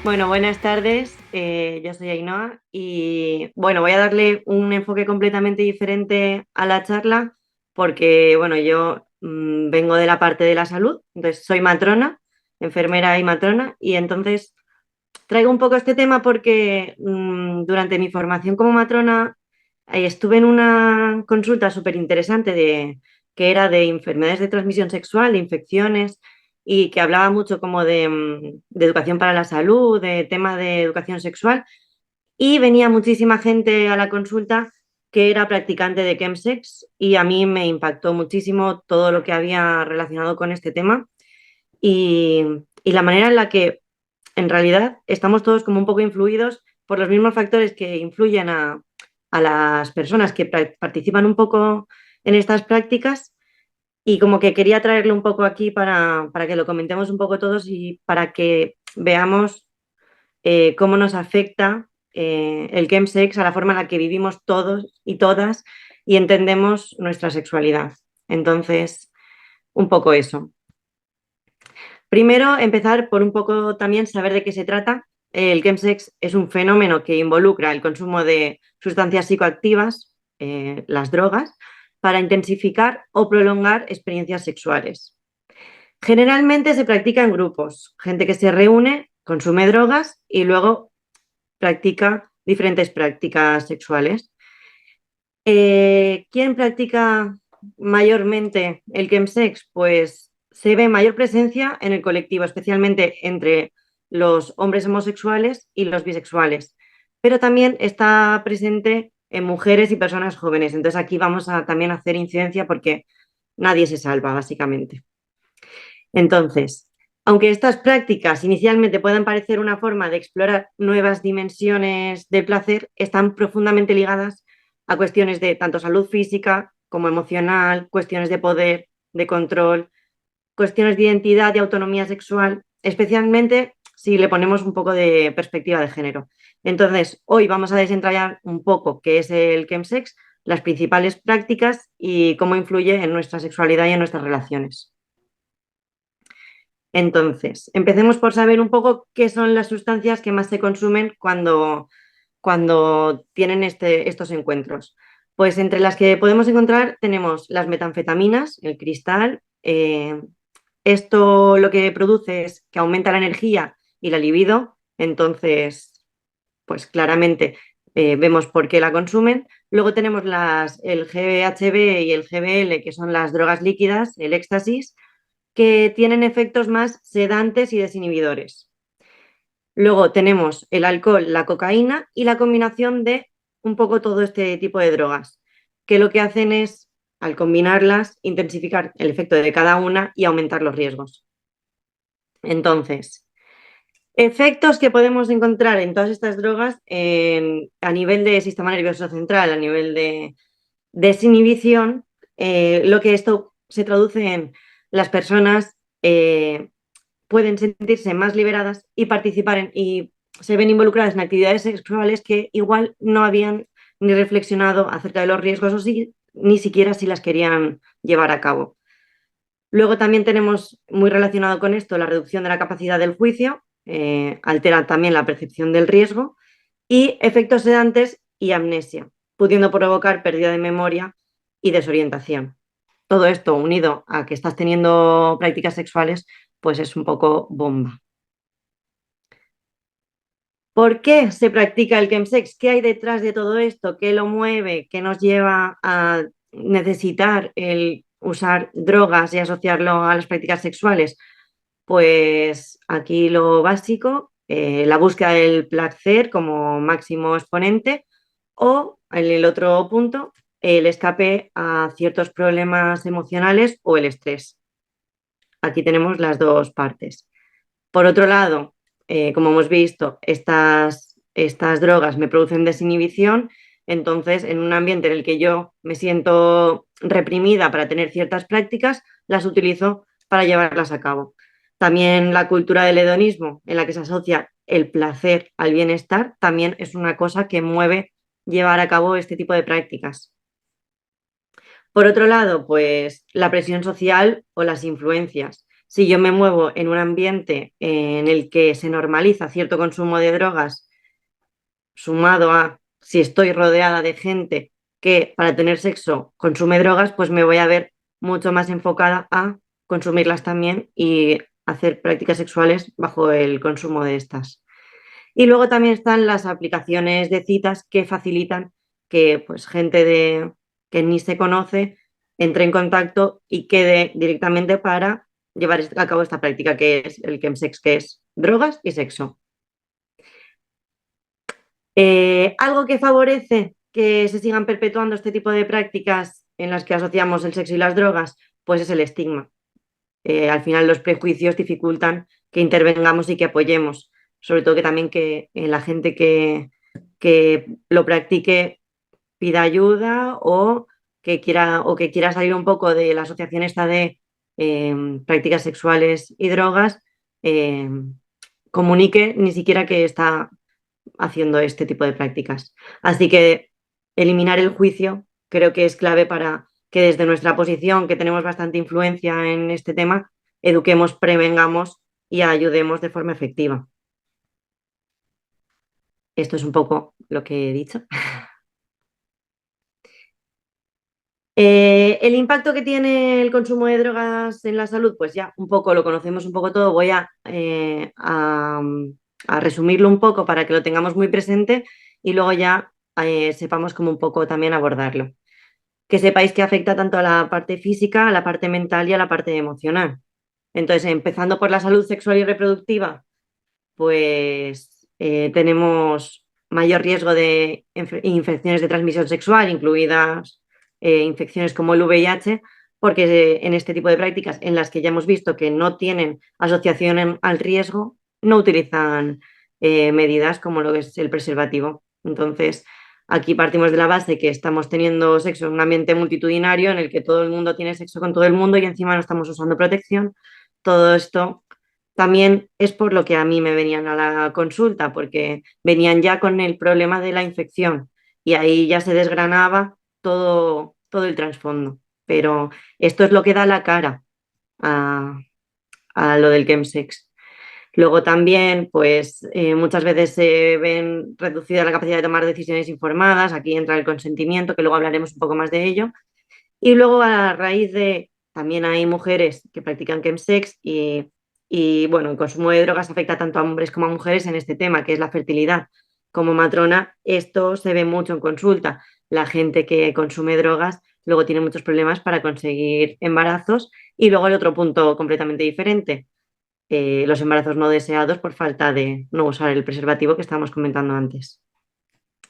Bueno, buenas tardes. Yo soy Ainhoa y bueno, voy a darle un enfoque completamente diferente a la charla porque bueno, yo vengo de la parte de la salud, entonces soy matrona, enfermera y matrona y entonces traigo un poco este tema porque durante mi formación como matrona estuve en una consulta súper interesante que era de enfermedades de transmisión sexual, de infecciones, y que hablaba mucho como de educación para la salud, de tema de educación sexual, y venía muchísima gente a la consulta que era practicante de chemsex y a mí me impactó muchísimo todo lo que había relacionado con este tema y, y la manera en la que en realidad estamos todos como un poco influidos por los mismos factores que influyen a las personas que participan un poco en estas prácticas y como que quería traerlo un poco aquí para que lo comentemos un poco todos y para que veamos cómo nos afecta el chemsex a la forma en la que vivimos todos y todas y entendemos nuestra sexualidad. Entonces, un poco eso. Primero, empezar por un poco también saber de qué se trata. El chemsex es un fenómeno que involucra el consumo de sustancias psicoactivas, las drogas, para intensificar o prolongar experiencias sexuales. Generalmente se practica en grupos, gente que se reúne, consume drogas y luego practica diferentes prácticas sexuales. ¿Quién practica mayormente el chemsex? Pues se ve mayor presencia en el colectivo, especialmente entre los hombres homosexuales y los bisexuales, pero también está presente en mujeres y personas jóvenes. Entonces aquí vamos a también hacer incidencia porque nadie se salva, básicamente. Entonces, aunque estas prácticas inicialmente puedan parecer una forma de explorar nuevas dimensiones del placer, están profundamente ligadas a cuestiones de tanto salud física como emocional, cuestiones de poder, de control, cuestiones de identidad y autonomía sexual, especialmente si le ponemos un poco de perspectiva de género. Entonces, hoy vamos a desentrañar un poco qué es el chemsex, las principales prácticas y cómo influye en nuestra sexualidad y en nuestras relaciones. Entonces, empecemos por saber un poco qué son las sustancias que más se consumen cuando tienen estos encuentros. Pues entre las que podemos encontrar tenemos las metanfetaminas, el cristal. Esto lo que produce es que aumenta la energía y la libido. Entonces, pues claramente vemos por qué la consumen. Luego tenemos el GHB y el GBL, que son las drogas líquidas, el éxtasis, que tienen efectos más sedantes y desinhibidores. Luego tenemos el alcohol, la cocaína y la combinación de un poco todo este tipo de drogas, que lo que hacen es, al combinarlas, intensificar el efecto de cada una y aumentar los riesgos. Entonces, efectos que podemos encontrar en todas estas drogas a nivel de sistema nervioso central, a nivel de desinhibición, lo que esto se traduce en las personas pueden sentirse más liberadas y participar y se ven involucradas en actividades sexuales que igual no habían ni reflexionado acerca de los riesgos o ni siquiera si las querían llevar a cabo. Luego también tenemos muy relacionado con esto la reducción de la capacidad del juicio, altera también la percepción del riesgo y efectos sedantes y amnesia, pudiendo provocar pérdida de memoria y desorientación. Todo esto unido a que estás teniendo prácticas sexuales, pues es un poco bomba. ¿Por qué se practica el chemsex? ¿Qué hay detrás de todo esto? ¿Qué lo mueve? ¿Qué nos lleva a necesitar el usar drogas y asociarlo a las prácticas sexuales? Pues aquí lo básico, la búsqueda del placer como máximo exponente o en el otro punto, el escape a ciertos problemas emocionales o el estrés. Aquí tenemos las dos partes. Por otro lado, como hemos visto, estas drogas me producen desinhibición, entonces en un ambiente en el que yo me siento reprimida para tener ciertas prácticas, las utilizo para llevarlas a cabo. También la cultura del hedonismo, en la que se asocia el placer al bienestar, también es una cosa que mueve llevar a cabo este tipo de prácticas. Por otro lado, pues la presión social o las influencias. si yo me muevo en un ambiente en el que se normaliza cierto consumo de drogas, sumado a si estoy rodeada de gente que para tener sexo consume drogas, pues me voy a ver mucho más enfocada a consumirlas también y hacer prácticas sexuales bajo el consumo de estas. Y luego también están las aplicaciones de citas que facilitan que pues, que ni se conoce entre en contacto y quede directamente para llevar a cabo esta práctica que es el chemsex, que es drogas y sexo. Algo que favorece que se sigan perpetuando este tipo de prácticas en las que asociamos el sexo y las drogas, pues es el estigma. Al final los prejuicios dificultan que intervengamos y que apoyemos, sobre todo que también que la gente que lo practique pida ayuda o que quiera salir un poco de la asociación esta de prácticas sexuales y drogas, eh, comunique ni siquiera que está haciendo este tipo de prácticas. Así que eliminar el juicio creo que es clave para que desde nuestra posición, que tenemos bastante influencia en este tema, eduquemos, prevengamos y ayudemos de forma efectiva. Esto es un poco lo que he dicho. El impacto que tiene el consumo de drogas en la salud, pues ya un poco lo conocemos un poco todo. Voy a resumirlo un poco para que lo tengamos muy presente y luego ya sepamos cómo un poco también abordarlo. Que sepáis que afecta tanto a la parte física, a la parte mental y a la parte emocional. Entonces, empezando por la salud sexual y reproductiva, pues tenemos mayor riesgo de infecciones de transmisión sexual, incluidas infecciones como el VIH, porque en este tipo de prácticas en las que ya hemos visto que no tienen asociación al riesgo, no utilizan medidas como lo que es el preservativo. Entonces, aquí partimos de la base que estamos teniendo sexo en un ambiente multitudinario en el que todo el mundo tiene sexo con todo el mundo y encima no estamos usando protección. Todo esto también es por lo que a mí me venían a la consulta, porque venían ya con el problema de la infección y ahí ya se desgranaba todo el trasfondo. Pero esto es lo que da la cara a, a lo del chemsex. Luego también, pues muchas veces se ven reducida la capacidad de tomar decisiones informadas. Aquí entra el consentimiento, que luego hablaremos un poco más de ello. Y luego a raíz de, también hay mujeres que practican chemsex y bueno, el consumo de drogas afecta tanto a hombres como a mujeres en este tema, que es la fertilidad. Como matrona, esto se ve mucho en consulta. La gente que consume drogas luego tiene muchos problemas para conseguir embarazos. Y luego el otro punto completamente diferente, los embarazos no deseados por falta de no usar el preservativo que estábamos comentando antes.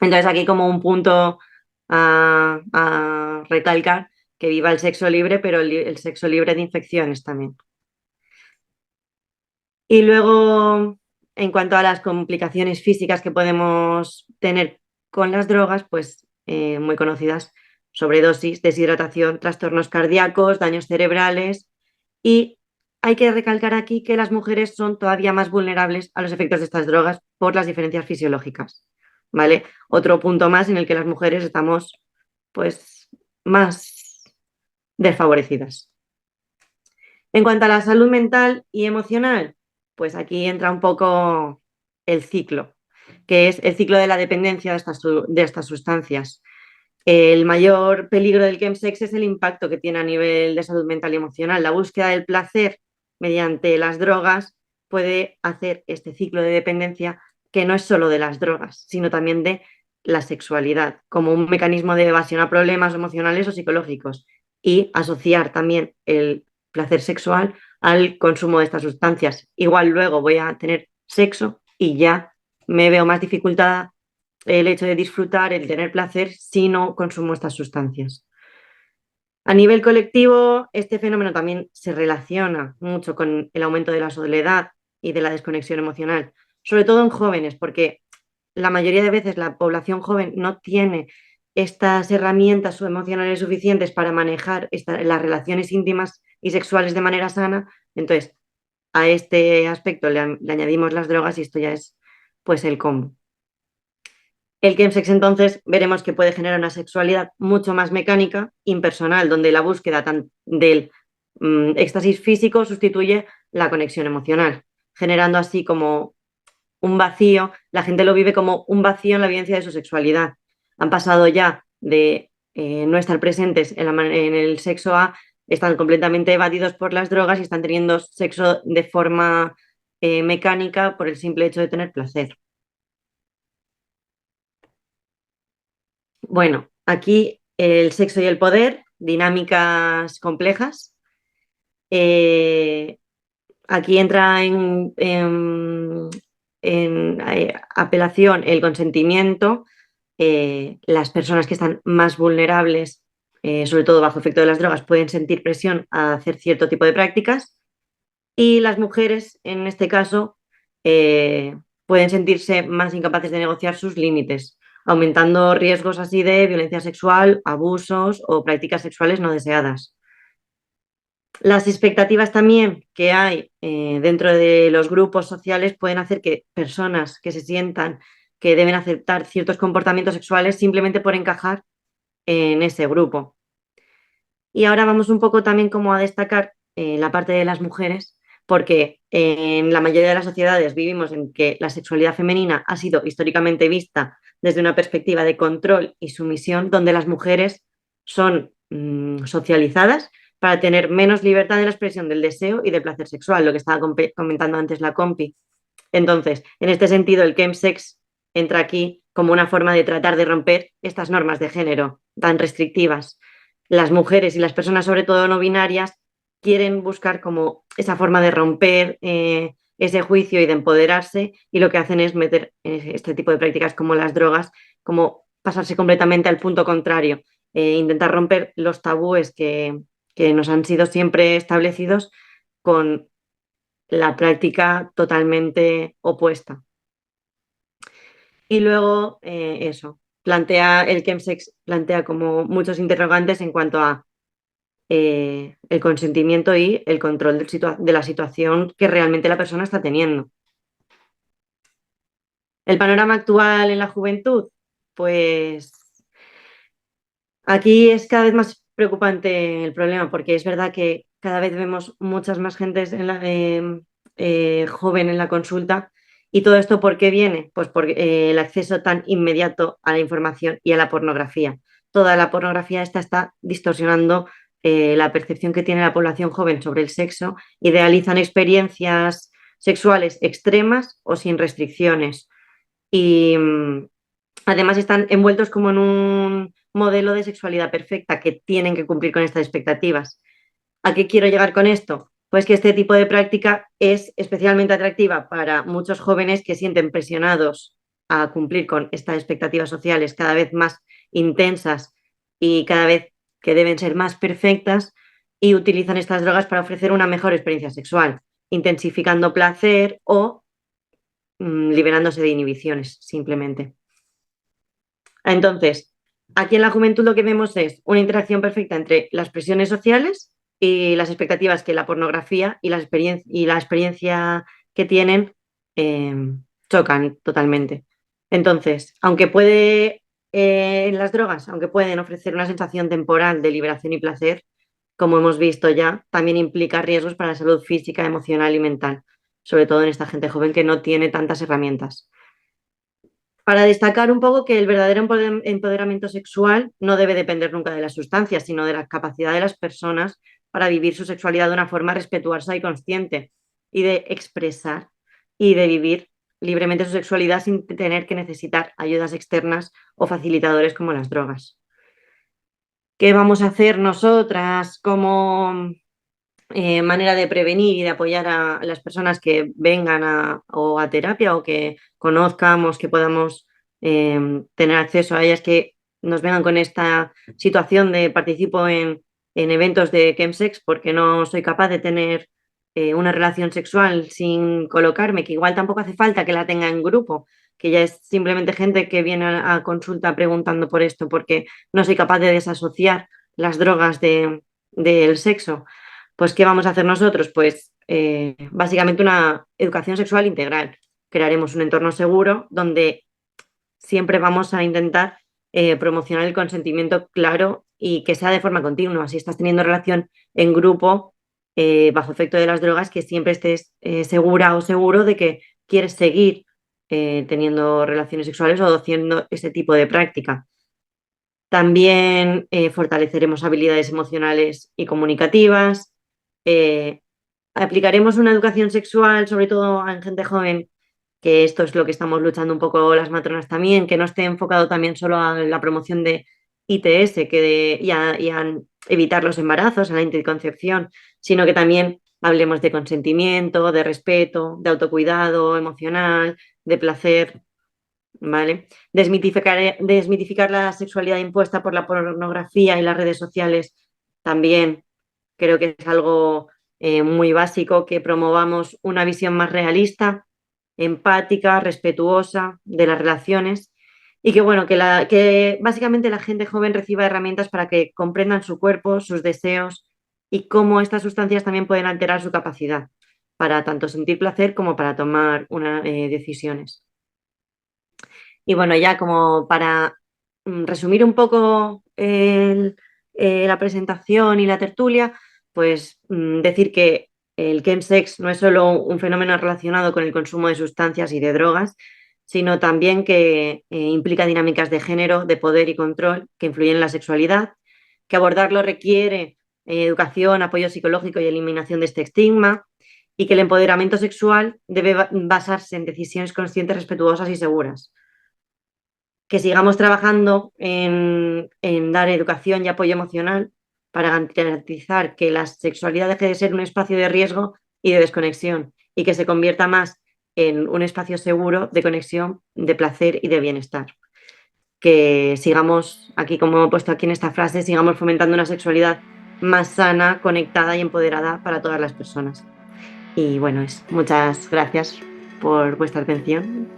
Entonces aquí como un punto a recalcar que viva el sexo libre, pero el sexo libre de infecciones también. Y luego, en cuanto a las complicaciones físicas que podemos tener con las drogas, pues muy conocidas, sobredosis, deshidratación, trastornos cardíacos, daños cerebrales y hay que recalcar aquí que las mujeres son todavía más vulnerables a los efectos de estas drogas por las diferencias fisiológicas, ¿vale? Otro punto más en el que las mujeres estamos pues más desfavorecidas. En cuanto a la salud mental y emocional, pues aquí entra un poco el ciclo, que es el ciclo de la dependencia de estas sustancias. El mayor peligro del chemsex es el impacto que tiene a nivel de salud mental y emocional. La búsqueda del placer mediante las drogas puede hacer este ciclo de dependencia que no es solo de las drogas, sino también de la sexualidad, como un mecanismo de evasión a problemas emocionales o psicológicos y asociar también el placer sexual al consumo de estas sustancias. Igual luego voy a tener sexo y ya me veo más dificultada el hecho de disfrutar, el tener placer si no consumo estas sustancias. A nivel colectivo, este fenómeno también se relaciona mucho con el aumento de la soledad y de la desconexión emocional, sobre todo en jóvenes, porque la mayoría de veces la población joven no tiene estas herramientas emocionales suficientes para manejar las relaciones íntimas y sexuales de manera sana. Entonces, a este aspecto le añadimos las drogas y esto ya es pues el combo. El chemsex entonces veremos que puede generar una sexualidad mucho más mecánica, impersonal, donde la búsqueda del éxtasis físico sustituye la conexión emocional, generando así como un vacío. La gente lo vive como un vacío en la vivencia de su sexualidad. Han pasado ya de no estar presentes en el sexo a están completamente evadidos por las drogas y están teniendo sexo de forma mecánica por el simple hecho de tener placer. Bueno, aquí el sexo y el poder, dinámicas complejas. Eh, Aquí entra en apelación el consentimiento. Las personas que están más vulnerables, sobre todo bajo efecto de las drogas, pueden sentir presión a hacer cierto tipo de prácticas y las mujeres, en este caso, eh, pueden sentirse más incapaces de negociar sus límites, aumentando riesgos así de violencia sexual, abusos o prácticas sexuales no deseadas. Las expectativas también que hay dentro de los grupos sociales pueden hacer que personas que se sientan que deben aceptar ciertos comportamientos sexuales simplemente por encajar en ese grupo. Y ahora vamos un poco también como a destacar la parte de las mujeres, porque en la mayoría de las sociedades vivimos en que la sexualidad femenina ha sido históricamente vista desde una perspectiva de control y sumisión, donde las mujeres son socializadas para tener menos libertad en la expresión del deseo y del placer sexual, lo que estaba comentando antes la compi. Entonces, en este sentido, el chemsex entra aquí como una forma de tratar de romper estas normas de género tan restrictivas. Las mujeres y las personas, sobre todo no binarias, quieren buscar como esa forma de romper ese juicio y de empoderarse, y lo que hacen es meter este tipo de prácticas como las drogas, como pasarse completamente al punto contrario, intentar romper los tabúes que nos han sido siempre establecidos con la práctica totalmente opuesta. Y luego eso, el chemsex plantea como muchos interrogantes en cuanto a el consentimiento y el control de la situación que realmente la persona está teniendo. El panorama actual en la juventud, pues aquí es cada vez más preocupante el problema, porque es verdad que cada vez vemos muchas más gentes joven en la consulta. ¿Y todo esto por qué viene? Pues por el acceso tan inmediato a la información y a la pornografía. Toda la pornografía esta está distorsionando la percepción que tiene la población joven sobre el sexo. Idealizan experiencias sexuales extremas o sin restricciones. Y además están envueltos como en un modelo de sexualidad perfecta que tienen que cumplir con estas expectativas. ¿A qué quiero llegar con esto? Pues que este tipo de práctica es especialmente atractiva para muchos jóvenes que sienten presionados a cumplir con estas expectativas sociales cada vez más intensas y cada vez que deben ser más perfectas, y utilizan estas drogas para ofrecer una mejor experiencia sexual, intensificando placer o liberándose de inhibiciones simplemente. Entonces, aquí en la juventud lo que vemos es una interacción perfecta entre las presiones sociales y las expectativas que la pornografía y la experiencia que tienen eh, chocan totalmente. Entonces, las drogas, aunque pueden ofrecer una sensación temporal de liberación y placer, como hemos visto ya, también implica riesgos para la salud física, emocional y mental, sobre todo en esta gente joven que no tiene tantas herramientas. Para destacar un poco que el verdadero empoderamiento sexual no debe depender nunca de las sustancias, sino de la capacidad de las personas para vivir su sexualidad de una forma respetuosa y consciente, y de expresar y de vivir libremente su sexualidad sin tener que necesitar ayudas externas o facilitadores como las drogas. ¿Qué vamos a hacer nosotras como manera de prevenir y de apoyar a las personas que vengan o a terapia, o que conozcamos, que podamos tener acceso a ellas, que nos vengan con esta situación de participo en eventos de chemsex porque no soy capaz de tener una relación sexual sin colocarme, que igual tampoco hace falta que la tenga en grupo, que ya es simplemente gente que viene a consulta preguntando por esto porque no soy capaz de desasociar las drogas del sexo? Pues, ¿qué vamos a hacer nosotros? Pues básicamente una educación sexual integral. Crearemos un entorno seguro donde siempre vamos a intentar promocionar el consentimiento claro y que sea de forma continua. Si estás teniendo relación en grupo, bajo efecto de las drogas, que siempre estés segura o seguro de que quieres seguir teniendo relaciones sexuales o haciendo ese tipo de práctica. También fortaleceremos habilidades emocionales y comunicativas. eh, Aplicaremos una educación sexual, sobre todo en gente joven, que esto es lo que estamos luchando un poco las matronas también, que no esté enfocado también solo a la promoción de ITS y a evitar los embarazos, a la anticoncepción, sino que también hablemos de consentimiento, de respeto, de autocuidado emocional, de placer, ¿vale? Desmitificar la sexualidad impuesta por la pornografía y las redes sociales también creo que es algo muy básico, que promovamos una visión más realista, empática, respetuosa de las relaciones y que, bueno, que básicamente la gente joven reciba herramientas para que comprendan su cuerpo, sus deseos y cómo estas sustancias también pueden alterar su capacidad para tanto sentir placer como para tomar decisiones. Y bueno, ya como para resumir un poco la presentación y la tertulia, pues decir que el chemsex no es solo un fenómeno relacionado con el consumo de sustancias y de drogas, sino también que implica dinámicas de género, de poder y control que influyen en la sexualidad, que abordarlo requiere educación, apoyo psicológico y eliminación de este estigma, y que el empoderamiento sexual debe basarse en decisiones conscientes, respetuosas y seguras. Que sigamos trabajando en dar educación y apoyo emocional para garantizar que la sexualidad deje de ser un espacio de riesgo y de desconexión y que se convierta más en un espacio seguro de conexión, de placer y de bienestar. Que sigamos, aquí como he puesto aquí en esta frase, sigamos fomentando una sexualidad más sana, conectada y empoderada para todas las personas. Y bueno, muchas gracias por vuestra atención.